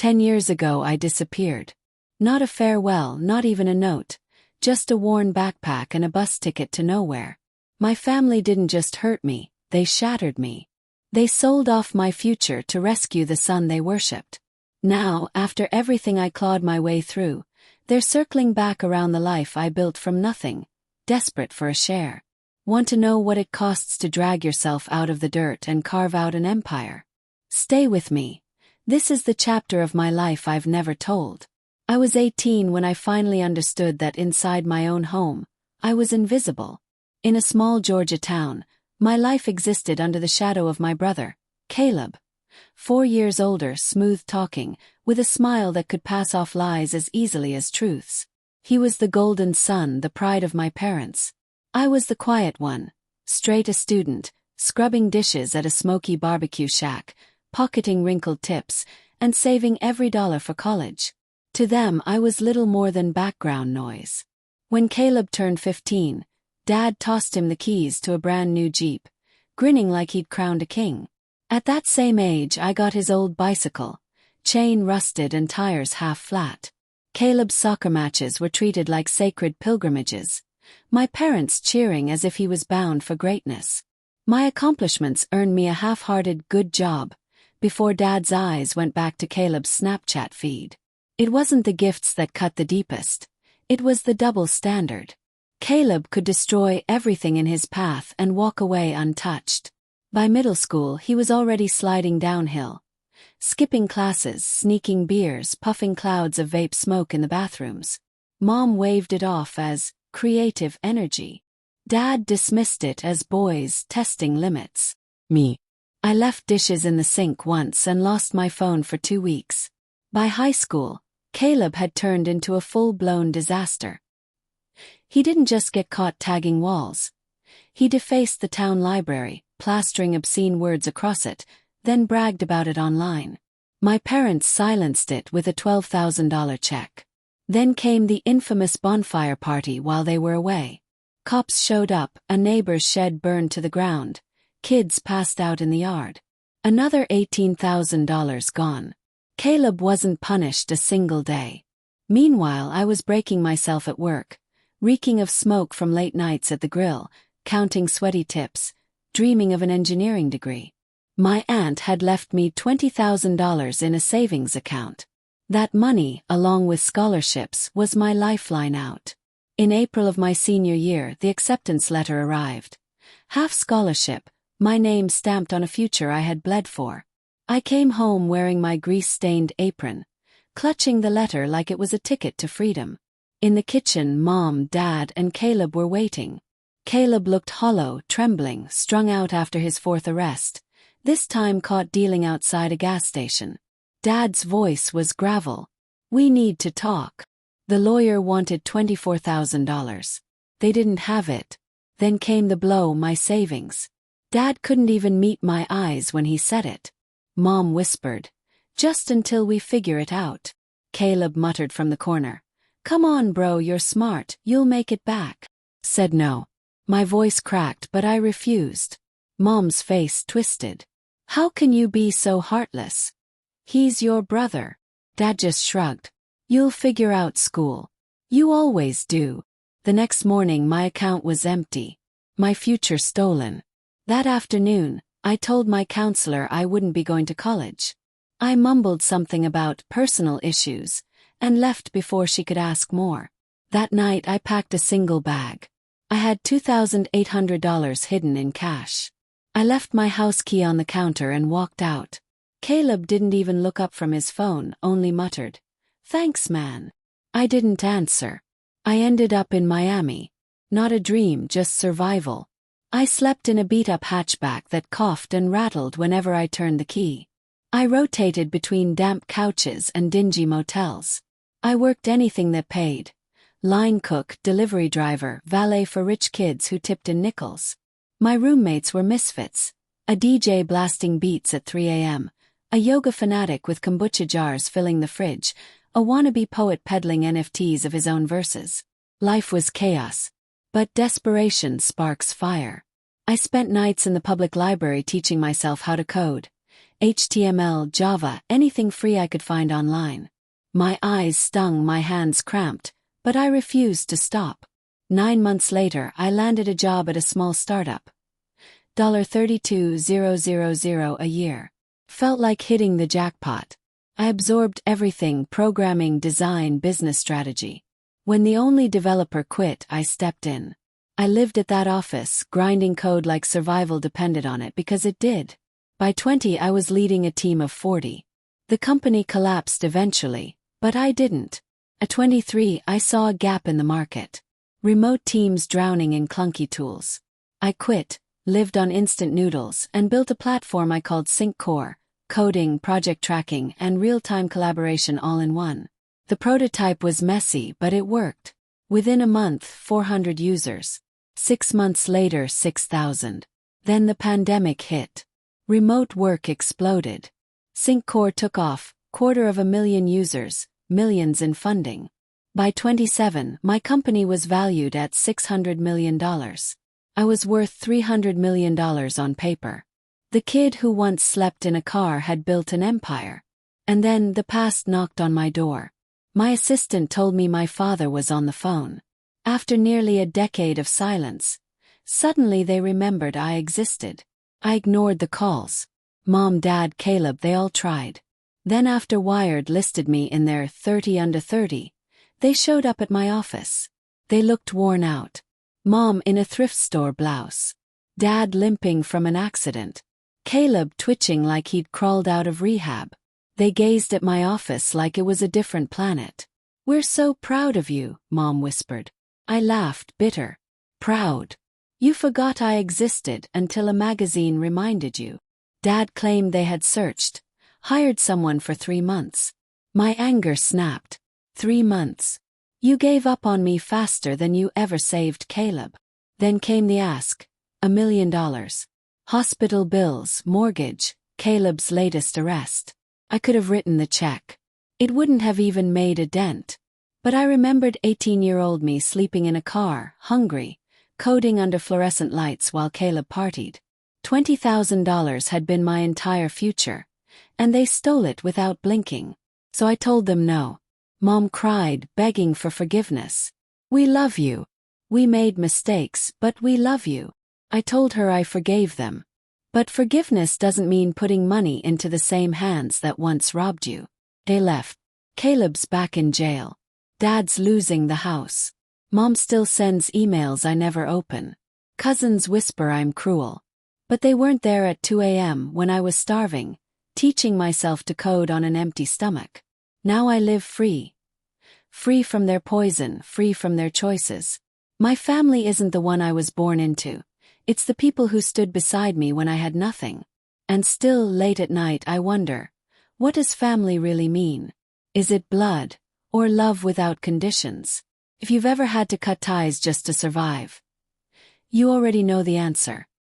10 years ago I disappeared. Not a farewell, not even a note. Just a worn backpack and a bus ticket to nowhere. My family didn't just hurt me, they shattered me. They sold off my future to rescue the son they worshipped. Now, after everything I clawed my way through, they're circling back around the life I built from nothing, desperate for a share. Want to know what it costs to drag yourself out of the dirt and carve out an empire? Stay with me. This is the chapter of my life I've never told. I was 18 when I finally understood that inside my own home, I was invisible. In a small Georgia town, my life existed under the shadow of my brother, Caleb. 4 years older, smooth-talking, with a smile that could pass off lies as easily as truths. He was the golden son, the pride of my parents. I was the quiet one, straight a student, scrubbing dishes at a smoky barbecue shack, pocketing wrinkled tips, and saving every dollar for college. To them, I was little more than background noise. When Caleb turned 15, Dad tossed him the keys to a brand new Jeep, grinning like he'd crowned a king. At that same age, I got his old bicycle, chain rusted and tires half flat. Caleb's soccer matches were treated like sacred pilgrimages, my parents cheering as if he was bound for greatness. My accomplishments earned me a half-hearted good job, before Dad's eyes went back to Caleb's Snapchat feed. It wasn't the gifts that cut the deepest, it was the double standard. Caleb could destroy everything in his path and walk away untouched. By middle school, he was already sliding downhill, skipping classes, sneaking beers, puffing clouds of vape smoke in the bathrooms. Mom waved it off as creative energy. Dad dismissed it as boys testing limits. Me. I left dishes in the sink once and lost my phone for 2 weeks. By high school, Caleb had turned into a full-blown disaster. He didn't just get caught tagging walls. He defaced the town library, plastering obscene words across it, then bragged about it online. My parents silenced it with a $12,000 check. Then came the infamous bonfire party while they were away. Cops showed up, a neighbor's shed burned to the ground, kids passed out in the yard. Another $18,000 gone. Caleb wasn't punished a single day. Meanwhile, I was breaking myself at work, reeking of smoke from late nights at the grill, counting sweaty tips, dreaming of an engineering degree. My aunt had left me $20,000 in a savings account. That money, along with scholarships, was my lifeline out. In April of my senior year, the acceptance letter arrived. Half scholarship, my name stamped on a future I had bled for. I came home wearing my grease-stained apron, clutching the letter like it was a ticket to freedom. In the kitchen, Mom, Dad, and Caleb were waiting. Caleb looked hollow, trembling, strung out after his 4th arrest, this time caught dealing outside a gas station. Dad's voice was gravel. "We need to talk." The lawyer wanted $24,000. They didn't have it. Then came the blow, my savings. Dad couldn't even meet my eyes when he said it. Mom whispered, "Just until we figure it out." Caleb muttered from the corner, "Come on, bro, you're smart, you'll make it back." Said no. My voice cracked, but I refused. Mom's face twisted. "How can you be so heartless? He's your brother." Dad just shrugged. "You'll figure out school. You always do." The next morning my account was empty. My future stolen. That afternoon, I told my counselor I wouldn't be going to college. I mumbled something about personal issues, and left before she could ask more. That night I packed a single bag. I had $2,800 hidden in cash. I left my house key on the counter and walked out. Caleb didn't even look up from his phone, only muttered, "Thanks, man." I didn't answer. I ended up in Miami. Not a dream, just survival. I slept in a beat-up hatchback that coughed and rattled whenever I turned the key. I rotated between damp couches and dingy motels. I worked anything that paid. Line cook, delivery driver, valet for rich kids who tipped in nickels. My roommates were misfits. A DJ blasting beats at 3 a.m., a yoga fanatic with kombucha jars filling the fridge, a wannabe poet peddling NFTs of his own verses. Life was chaos. But desperation sparks fire. I spent nights in the public library teaching myself how to code. HTML, Java, anything free I could find online. My eyes stung, my hands cramped, but I refused to stop. 9 months later, I landed a job at a small startup. $32,000 a year. Felt like hitting the jackpot. I absorbed everything: programming, design, business strategy. When the only developer quit, I stepped in. I lived at that office, grinding code like survival depended on it, because it did. By 20, I was leading a team of 40. The company collapsed eventually, but I didn't. At 23, I saw a gap in the market. Remote teams drowning in clunky tools. I quit, lived on instant noodles, and built a platform I called Sync Core: coding, project tracking, and real-time collaboration all in one. The prototype was messy, but it worked. Within a month, 400 users. 6 months later, 6,000. Then the pandemic hit. Remote work exploded. Sync Core took off, 250,000 users, millions in funding. By 27, my company was valued at $600 million. I was worth $300 million on paper. The kid who once slept in a car had built an empire. And then the past knocked on my door. My assistant told me my father was on the phone. After nearly a decade of silence, suddenly they remembered I existed. I ignored the calls. Mom, Dad, Caleb, they all tried. Then after Wired listed me in their 30 under 30, they showed up at my office. They looked worn out. Mom in a thrift store blouse. Dad limping from an accident. Caleb twitching like he'd crawled out of rehab. They gazed at my office like it was a different planet. "We're so proud of you," Mom whispered. I laughed, bitter. "Proud? You forgot I existed until a magazine reminded you." Dad claimed they had searched, hired someone for 3 months. My anger snapped. 3 months. You gave up on me faster than you ever saved Caleb. Then came the ask. $1 million. Hospital bills, mortgage, Caleb's latest arrest. I could have written the check. It wouldn't have even made a dent. But I remembered 18-year-old me sleeping in a car, hungry, coding under fluorescent lights while Caleb partied. $20,000 had been my entire future, and they stole it without blinking. So I told them no. Mom cried, begging for forgiveness. "We love you. We made mistakes, but we love you." I told her I forgave them. But forgiveness doesn't mean putting money into the same hands that once robbed you. They left. Caleb's back in jail. Dad's losing the house. Mom still sends emails I never open. Cousins whisper I'm cruel. But they weren't there at 2 a.m. when I was starving, teaching myself to code on an empty stomach. Now I live free. Free from their poison, free from their choices. My family isn't the one I was born into. It's the people who stood beside me when I had nothing. And still, late at night, I wonder, what does family really mean? Is it blood, or love without conditions? If you've ever had to cut ties just to survive, you already know the answer.